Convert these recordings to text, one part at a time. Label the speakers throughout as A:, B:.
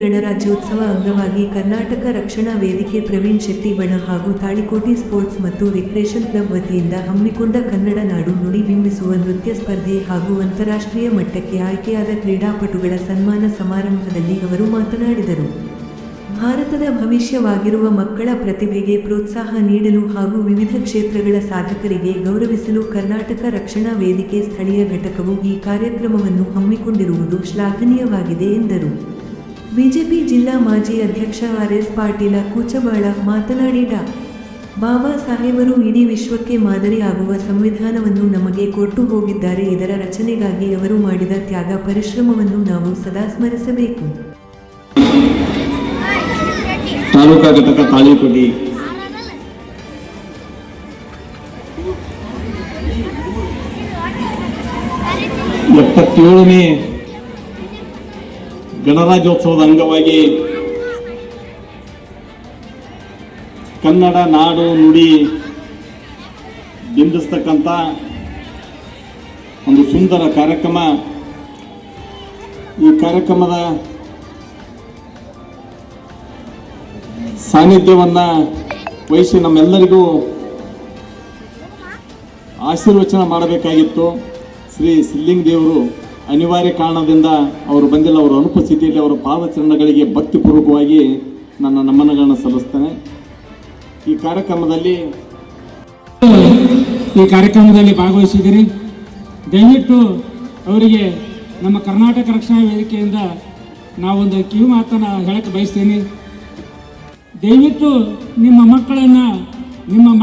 A: ಗಣರಾಜ್ಯೋತ್ಸವ ಅಂಗವಾಗಿ ಕರ್ನಾಟಕ ರಕ್ಷಣಾ ವೇದಿಕೆ ಪ್ರವೀಣ್ ಶೆಟ್ಟಿ ಬಣ ಹಾಗೂ ತಾಳಿಕೋಟಿ ಸ್ಪೋರ್ಟ್ಸ್ ಮತ್ತು ರಿಕ್ರೇಷನ್ ಕ್ಲಬ್ ವತಿಯಿಂದ ಹಮ್ಮಿಕೊಂಡ ಕನ್ನಡ ನಾಡು ನುಡಿ ಬಿಂಬಿಸುವ ನೃತ್ಯ ಸ್ಪರ್ಧೆ ಹಾಗೂ ಅಂತಾರಾಷ್ಟ್ರೀಯ ಮಟ್ಟಕ್ಕೆ ಆಯ್ಕೆಯಾದ ಕ್ರೀಡಾಪಟುಗಳ ಸನ್ಮಾನ ಸಮಾರಂಭದಲ್ಲಿ ಅವರು ಮಾತನಾಡಿದರು. ಭಾರತದ ಭವಿಷ್ಯವಾಗಿರುವ ಮಕ್ಕಳ ಪ್ರತಿಭೆಗೆ ಪ್ರೋತ್ಸಾಹ ನೀಡಲು ಹಾಗೂ ವಿವಿಧ ಕ್ಷೇತ್ರಗಳ ಸಾಧಕರಿಗೆ ಗೌರವಿಸಲು ಕರ್ನಾಟಕ ರಕ್ಷಣಾ ವೇದಿಕೆ ಸ್ಥಳೀಯ ಘಟಕವು ಈ ಕಾರ್ಯಕ್ರಮವನ್ನು ಹಮ್ಮಿಕೊಂಡಿರುವುದು ಶ್ಲಾಘನೀಯವಾಗಿದೆ ಎಂದರು. ಬಿಜೆಪಿ ಜಿಲ್ಲಾ ಮಾಜಿ ಅಧ್ಯಕ್ಷ ಆರ್.ಎಸ್. ಪಾಟೀಲ ಕೂಚಬಾಳ ಮಾತನಾಡಿ ಬಾಬಾ ಸಾಹೇಬರು ಇಡೀ ವಿಶ್ವಕ್ಕೆ ಮಾದರಿಯಾಗುವ ಸಂವಿಧಾನವನ್ನು ನಮಗೆ ಕೊಟ್ಟು ಹೋಗಿದ್ದಾರೆ. ಇದರ ರಚನೆಗಾಗಿ ಅವರು ಮಾಡಿದ ತ್ಯಾಗ ಪರಿಶ್ರಮವನ್ನು ನಾವು ಸದಾ ಸ್ಮರಿಸಬೇಕು.
B: ತಾಲೂಕಾ ಘಟಕ ತಾಳಿಕೋಟಿ ಎಪ್ಪತ್ತೇಳನೇ ಗಣರಾಜ್ಯೋತ್ಸವದ ಅಂಗವಾಗಿ ಕನ್ನಡ ನಾಡು ನುಡಿ ಬಿಂಬಿಸ್ತಕ್ಕಂಥ ಒಂದು ಸುಂದರ ಕಾರ್ಯಕ್ರಮ. ಈ ಕಾರ್ಯಕ್ರಮದ ಸಾನ್ನಿಧ್ಯವನ್ನು ವಹಿಸಿ ನಮ್ಮೆಲ್ಲರಿಗೂ ಆಶೀರ್ವಚನ ಮಾಡಬೇಕಾಗಿತ್ತು. ಶ್ರೀ ಸಿದ್ಲಿಂಗ ದೇವರು ಅನಿವಾರ್ಯ ಕಾರಣದಿಂದ ಅವರು ಬಂದಿಲ್ಲ. ಅವರ ಅನುಪಸ್ಥಿತಿಯಲ್ಲಿ ಅವರ ಪಾದಚರಣಗಳಿಗೆ ಭಕ್ತಿಪೂರ್ವಕವಾಗಿ ನನ್ನ ನಮನಗಳನ್ನು ಸಲ್ಲಿಸ್ತೇನೆ. ಈ ಕಾರ್ಯಕ್ರಮದಲ್ಲಿ ಭಾಗವಹಿಸಿದಿರಿ. ದಯವಿಟ್ಟು ಅವರಿಗೆ ನಮ್ಮ ಕರ್ನಾಟಕ ರಕ್ಷಣಾ ವೇದಿಕೆಯಿಂದ ನಾವೊಂದು ಕಿವಿ ಮಾತನ್ನು ಹೇಳಕ್ಕೆ ಬಯಸ್ತೀನಿ. ದಯವಿಟ್ಟು ನಿಮ್ಮ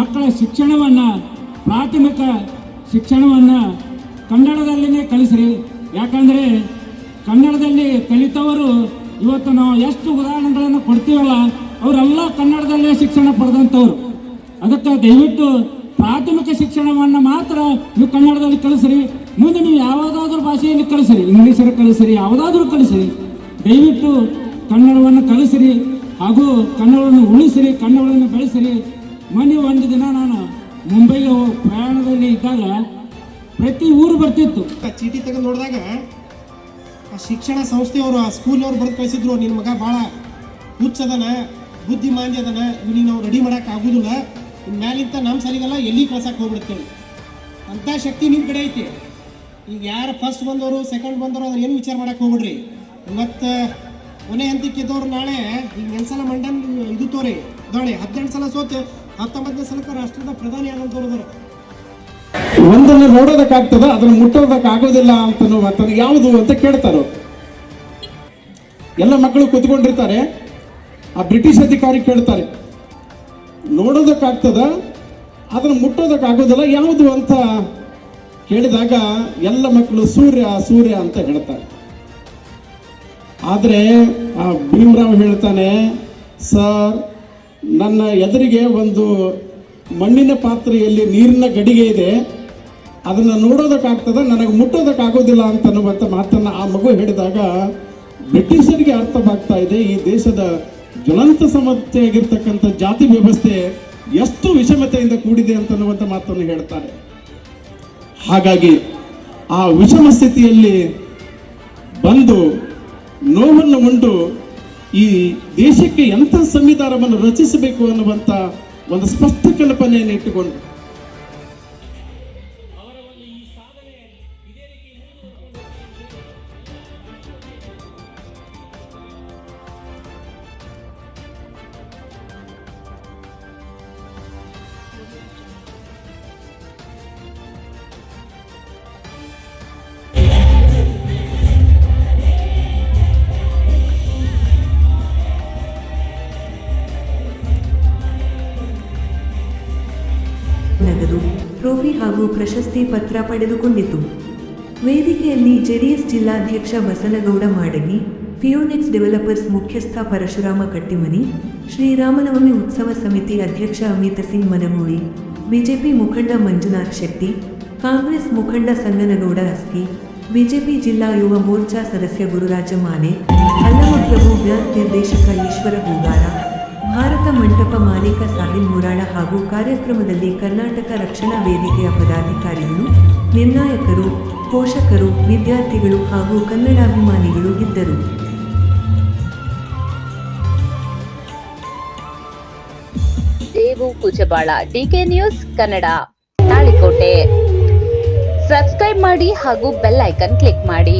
B: ಮಕ್ಕಳ ಶಿಕ್ಷಣವನ್ನು, ಪ್ರಾಥಮಿಕ ಶಿಕ್ಷಣವನ್ನು ಕನ್ನಡದಲ್ಲಿನೇ ಕಲಿಸ್ರಿ. ಯಾಕಂದರೆ ಕನ್ನಡದಲ್ಲಿ ಕಲಿತವರು ಇವತ್ತು ನಾವು ಎಷ್ಟು ಉದಾಹರಣೆಗಳನ್ನು ಕೊಡ್ತೀವಲ್ಲ, ಅವರೆಲ್ಲ ಕನ್ನಡದಲ್ಲೇ ಶಿಕ್ಷಣ ಪಡೆದಂಥವ್ರು. ಅದಕ್ಕೆ ದಯವಿಟ್ಟು ಪ್ರಾಥಮಿಕ ಶಿಕ್ಷಣವನ್ನು ಮಾತ್ರ ನೀವು ಕನ್ನಡದಲ್ಲಿ ಕಲಿಸ್ರಿ. ಮುಂದೆ ನೀವು ಯಾವುದಾದ್ರೂ ಭಾಷೆಯಲ್ಲಿ ಕಲಿಸ್ರಿ, ಇಂಗ್ಲೀಷಲ್ಲಿ ಕಲಿಸ್ರಿ, ಯಾವುದಾದ್ರೂ ಕಲಿಸ್ರಿ. ದಯವಿಟ್ಟು ಕನ್ನಡವನ್ನು ಕಲಿಸ್ರಿ ಹಾಗೂ ಕನ್ನಡವನ್ನು ಉಳಿಸಿರಿ, ಕನ್ನಡವನ್ನು ಬೆಳೆಸಿರಿ. ಮೊನ್ನೆ ಒಂದು ದಿನ ನಾನು ಮುಂಬೈಗೆ ಪ್ರಯಾಣದಲ್ಲಿ ಇದ್ದಾಗ ಪ್ರತಿ ಊರು ಬರ್ತಿತ್ತು.
C: ಚೀಟಿ ತೆಗೆದು ನೋಡಿದಾಗ ಆ ಶಿಕ್ಷಣ ಸಂಸ್ಥೆಯವರು, ಆ ಸ್ಕೂಲ್ನವ್ರು ಬರೆದು ಕಳಿಸಿದ್ರು, ನಿನ್ನ ಮಗ ಭಾಳ ಹುಚ್ಚದನ, ಬುದ್ಧಿಮಾಂದ್ಯ ಅದನ, ಇವನಿಗೆ ನಾವು ರೆಡಿ ಮಾಡೋಕೆ ಆಗೋದಿಲ್ಲ, ಇನ್ನು ಮ್ಯಾಲಿಂತ ನಮ್ಮ ಸರಿಗಲ್ಲ, ಎಲ್ಲಿ ಕಳ್ಸಕ್ಕೆ ಹೋಗ್ಬಿಡ್ತೇವೆ ಅಂಥ ಶಕ್ತಿ ನಿಮ್ಮ ಕಡೆ ಐತಿ. ಈಗ ಯಾರು ಫಸ್ಟ್ ಬಂದವರು, ಸೆಕೆಂಡ್ ಬಂದವರು ಅದನ್ನು ಏನು ವಿಚಾರ ಮಾಡೋಕೆ ಹೋಗ್ಬಿಡ್ರಿ. ಇವತ್ತು ಕೊನೆ ಹಂತಕ್ಕಿದ್ದವ್ರು ನಾಳೆ ಈಗ ನೆನ್ಸಲ ಮಂಡನ್ ಇದು ತೋರಿ ದೋಣಿ 18 ಸಲ ಸೋತು 19ನೇ ಸಲಕ್ಕೆ ರಾಷ್ಟ್ರದ ಪ್ರಧಾನಿ ಆದಂಥವ್ರು
B: ಒಂದನ್ನು ನೋಡೋದಕ್ಕಾಗ್ತದ, ಅದನ್ನು ಮುಟ್ಟೋದಕ್ಕಾಗೋದಿಲ್ಲ ಅಂತ ಯಾವುದು ಅಂತ ಕೇಳ್ತಾರೋ. ಎಲ್ಲ ಮಕ್ಕಳು ಕೂತ್ಕೊಂಡಿರ್ತಾರೆ. ಆ ಬ್ರಿಟಿಷ್ ಅಧಿಕಾರಿ ಕೇಳ್ತಾರೆ, ನೋಡೋದಕ್ಕಾಗ್ತದ, ಅದನ್ನು ಮುಟ್ಟೋದಕ್ಕಾಗೋದಿಲ್ಲ ಯಾವುದು ಅಂತ ಕೇಳಿದಾಗ ಎಲ್ಲ ಮಕ್ಕಳು ಸೂರ್ಯ ಸೂರ್ಯ ಅಂತ ಹೇಳ್ತಾರೆ. ಆದರೆ ಆ ಭೀಮರಾವ್ ಹೇಳ್ತಾನೆ, ಸರ್, ನನ್ನ ಎದುರಿಗೆ ಒಂದು ಮಣ್ಣಿನ ಪಾತ್ರೆಯಲ್ಲಿ ನೀರಿನ ಗಡಿಗೆ ಇದೆ, ಅದನ್ನು ನೋಡೋದಕ್ಕಾಗ್ತದ, ನನಗೆ ಮುಟ್ಟೋದಕ್ಕಾಗೋದಿಲ್ಲ ಅಂತನ್ನುವಂಥ ಮಾತನ್ನು ಆ ಮಗು ಹೇಳಿದಾಗ ಬ್ರಿಟಿಷರಿಗೆ ಅರ್ಥವಾಗ್ತಾ ಇದೆ ಈ ದೇಶದ ಜ್ವಲಂತ ಸಮಸ್ಯೆಯಾಗಿರ್ತಕ್ಕಂಥ ಜಾತಿ ವ್ಯವಸ್ಥೆ ಎಷ್ಟು ವಿಷಮತೆಯಿಂದ ಕೂಡಿದೆ ಅಂತನ್ನುವಂಥ ಮಾತನ್ನು ಹೇಳ್ತಾರೆ. ಹಾಗಾಗಿ ಆ ವಿಷಮ ಸ್ಥಿತಿಯಲ್ಲಿ ಬಂದು ನೋವನ್ನು ಉಂಡು ಈ ದೇಶಕ್ಕೆ ಎಂಥ ಸಂವಿಧಾನವನ್ನು ರಚಿಸಬೇಕು ಅನ್ನುವಂಥ ಒಂದು ಸ್ಪಷ್ಟ ಕಲ್ಪನೆಯನ್ನು ಇಟ್ಟುಕೊಂಡು
A: ನಗದು, ಟ್ರೋಫಿ ಹಾಗೂ ಪ್ರಶಸ್ತಿ ಪತ್ರ ಪಡೆದುಕೊಂಡಿತು. ವೇದಿಕೆಯಲ್ಲಿ ಜೆಡಿಎಸ್ ಜಿಲ್ಲಾಧ್ಯಕ್ಷ ಬಸನಗೌಡ ಮಾಡಗಿ, ಫಿಯೋನೆಕ್ಸ್ ಡೆವಲಪರ್ಸ್ ಮುಖ್ಯಸ್ಥ ಪರಶುರಾಮ ಕಟ್ಟಿಮನಿ, ಶ್ರೀರಾಮನವಮಿ ಉತ್ಸವ ಸಮಿತಿ ಅಧ್ಯಕ್ಷ ಅಮಿತ ಸಿಂಗ್ ಮನಗೂಳಿ, ಬಿಜೆಪಿ ಮುಖಂಡ ಮಂಜುನಾಥ್ ಶೆಟ್ಟಿ, ಕಾಂಗ್ರೆಸ್ ಮುಖಂಡ ಸಂಗನಗೌಡ ಅಸ್ಕಿ, ಬಿಜೆಪಿ ಜಿಲ್ಲಾ ಯುವ ಮೋರ್ಚಾ ಸದಸ್ಯ ಗುರುರಾಜ ಮಾನೆ, ಅಲ್ಲಮಪ್ರಭು ಬ್ಯಾಂಕ್ ನಿರ್ದೇಶಕ ಈಶ್ವರ ಹೂಗಾರ, ಭಾರತ ಮಂಟಪ ಮಾಲೀಕ ಸಾಹಿಲ್ ಮುರಾಳ ಹಾಗೂ ಕಾರ್ಯಕ್ರಮದಲ್ಲಿ ಕರ್ನಾಟಕ ರಕ್ಷಣಾ ವೇದಿಕೆಯ ಪದಾಧಿಕಾರಿಗಳು, ನಿರ್ಣಾಯಕರು, ಪೋಷಕರು, ವಿದ್ಯಾರ್ಥಿಗಳು ಹಾಗೂ ಕನ್ನಡಾಭಿಮಾನಿಗಳು ಇದ್ದರು.
D: Devu Kuchabal, DK news Kannada, Talikote. Subscribe ಮಾಡಿ ಹಾಗೂ ಬೆಲ್ ಐಕನ್ ಕ್ಲಿಕ್ ಮಾಡಿ.